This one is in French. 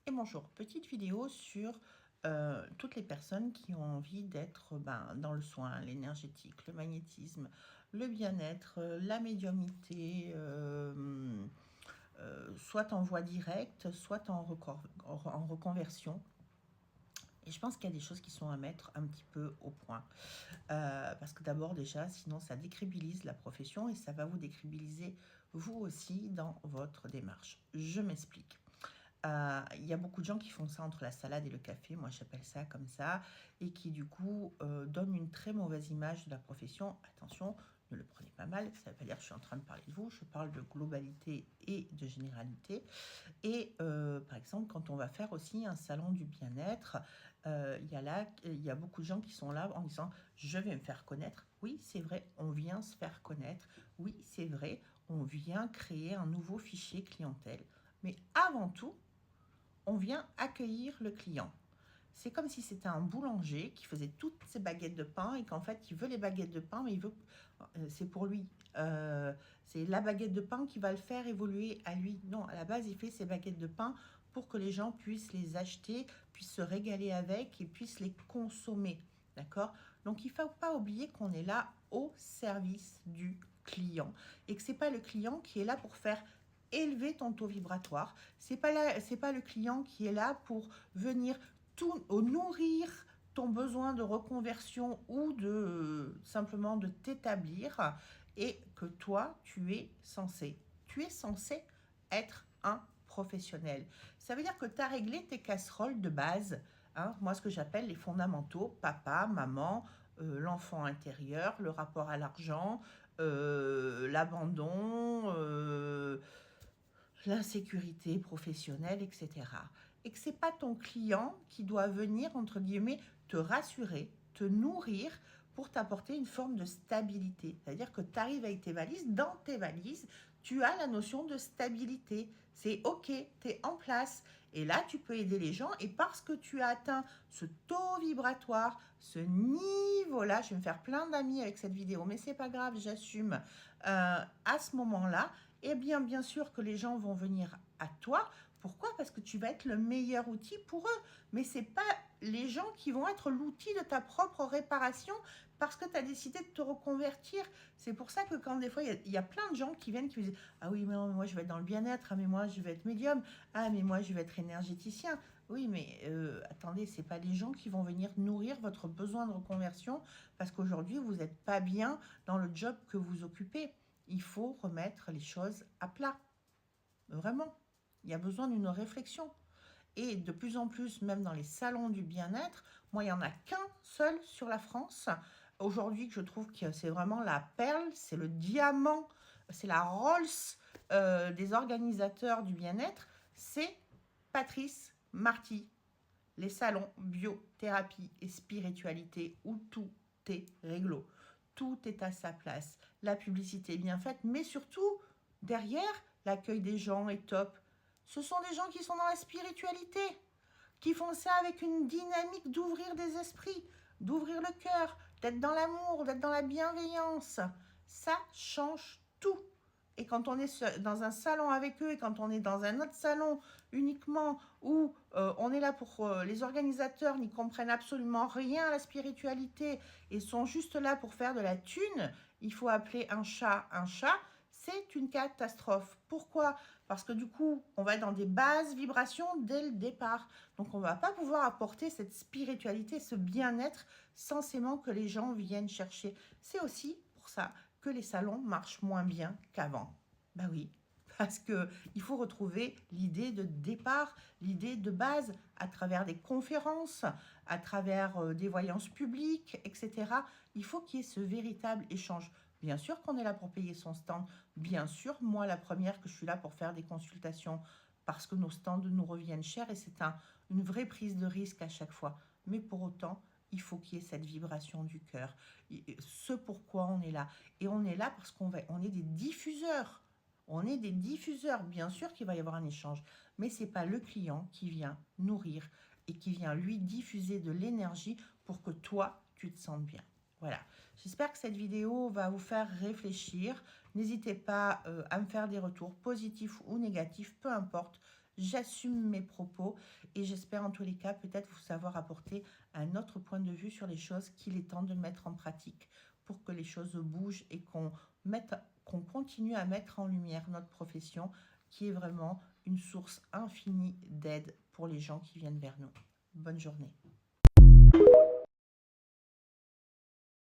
Et bonjour, petite vidéo sur toutes les personnes qui ont envie d'être dans le soin, l'énergétique, le magnétisme, le bien-être, la médiumnité, soit en voie directe, soit en reconversion. Et je pense qu'il y a des choses qui sont à mettre un petit peu au point. Parce que d'abord déjà, sinon ça décrédibilise la profession et ça va vous décrédibiliser vous aussi dans votre démarche. Je m'explique. Il y a beaucoup de gens qui font ça entre la salade et le café, moi j'appelle ça comme ça, et qui du coup donnent une très mauvaise image de la profession. Attention, ne le prenez pas mal, ça ne veut pas dire que je suis en train de parler de vous, je parle de globalité et de généralité. Et par exemple, quand on va faire aussi un salon du bien-être, il y a beaucoup de gens qui sont là en disant je vais me faire connaître. Oui, c'est vrai, on vient se faire connaître. Oui, c'est vrai, on vient créer un nouveau fichier clientèle. Mais avant tout, on vient accueillir le client. C'est comme si c'était un boulanger qui faisait toutes ses baguettes de pain et qu'en fait, il veut les baguettes de pain, mais il veut, c'est pour lui. C'est la baguette de pain qui va le faire évoluer à lui. Non, à la base, il fait ses baguettes de pain pour que les gens puissent les acheter, puissent se régaler avec et puissent les consommer. D'accord? Donc, il ne faut pas oublier qu'on est là au service du client et que ce n'est pas le client qui est là pour faire élever ton taux vibratoire. C'est pas le client qui est là pour venir nourrir ton besoin de reconversion ou de simplement de t'établir et que toi, tu es censé être un professionnel. Ça veut dire que tu as réglé tes casseroles de base, hein, moi ce que j'appelle les fondamentaux, papa, maman, l'enfant intérieur, le rapport à l'argent, l'abandon, l'insécurité professionnelle, etc. Et que ce n'est pas ton client qui doit venir, entre guillemets, te rassurer, te nourrir pour t'apporter une forme de stabilité. C'est-à-dire que tu arrives avec tes valises, dans tes valises, tu as la notion de stabilité. C'est OK, tu es en place. Et là, tu peux aider les gens. Et parce que tu as atteint ce taux vibratoire, ce niveau-là, je vais me faire plein d'amis avec cette vidéo, mais c'est pas grave, j'assume. À ce moment-là, eh bien sûr que les gens vont venir à toi. Pourquoi? Parce que tu vas être le meilleur outil pour eux. Mais ce n'est pas les gens qui vont être l'outil de ta propre réparation parce que tu as décidé de te reconvertir. C'est pour ça que quand des fois, il y a plein de gens qui viennent qui me disent « Ah oui, mais non, mais moi je vais être dans le bien-être. Ah mais moi je vais être médium. Ah mais moi je vais être énergéticien. » Oui, mais attendez, ce n'est pas les gens qui vont venir nourrir votre besoin de reconversion parce qu'aujourd'hui, vous n'êtes pas bien dans le job que vous occupez. Il faut remettre les choses à plat. Vraiment. Il y a besoin d'une réflexion. Et de plus en plus, même dans les salons du bien-être, moi, il n'y en a qu'un seul sur la France. Aujourd'hui, que je trouve que c'est vraiment la perle, c'est le diamant, c'est la Rolls des organisateurs du bien-être, c'est Patrice Marty. Les salons biothérapie et spiritualité où tout est réglo. Tout est à sa place. La publicité est bien faite, mais surtout, derrière, l'accueil des gens est top. Ce sont des gens qui sont dans la spiritualité, qui font ça avec une dynamique d'ouvrir des esprits, d'ouvrir le cœur, d'être dans l'amour, d'être dans la bienveillance. Ça change tout. Et quand on est dans un salon avec eux et quand on est dans un autre salon uniquement où on est là pour les organisateurs n'y comprennent absolument rien à la spiritualité et sont juste là pour faire de la thune, il faut appeler un chat, c'est une catastrophe. Pourquoi? Parce que du coup, on va être dans des basses vibrations dès le départ. Donc, on ne va pas pouvoir apporter cette spiritualité, ce bien-être, censément que les gens viennent chercher. C'est aussi pour ça que les salons marchent moins bien qu'avant. Ben oui, parce qu'il faut retrouver l'idée de départ, l'idée de base, à travers des conférences, à travers des voyances publiques, etc. Il faut qu'il y ait ce véritable échange. Bien sûr qu'on est là pour payer son stand. Bien sûr, moi, la première, que je suis là pour faire des consultations parce que nos stands nous reviennent cher et c'est une vraie prise de risque à chaque fois. Mais pour autant, il faut qu'il y ait cette vibration du cœur. Ce pourquoi on est là. Et on est là parce on est des diffuseurs. On est des diffuseurs. Bien sûr qu'il va y avoir un échange, mais ce n'est pas le client qui vient nourrir et qui vient lui diffuser de l'énergie pour que toi, tu te sentes bien. Voilà, j'espère que cette vidéo va vous faire réfléchir. N'hésitez pas à me faire des retours positifs ou négatifs, peu importe. j'assume mes propos et j'espère en tous les cas peut-être vous avoir apporté un autre point de vue sur les choses qu'il est temps de mettre en pratique pour que les choses bougent et qu'on continue à mettre en lumière notre profession qui est vraiment une source infinie d'aide pour les gens qui viennent vers nous. Bonne journée.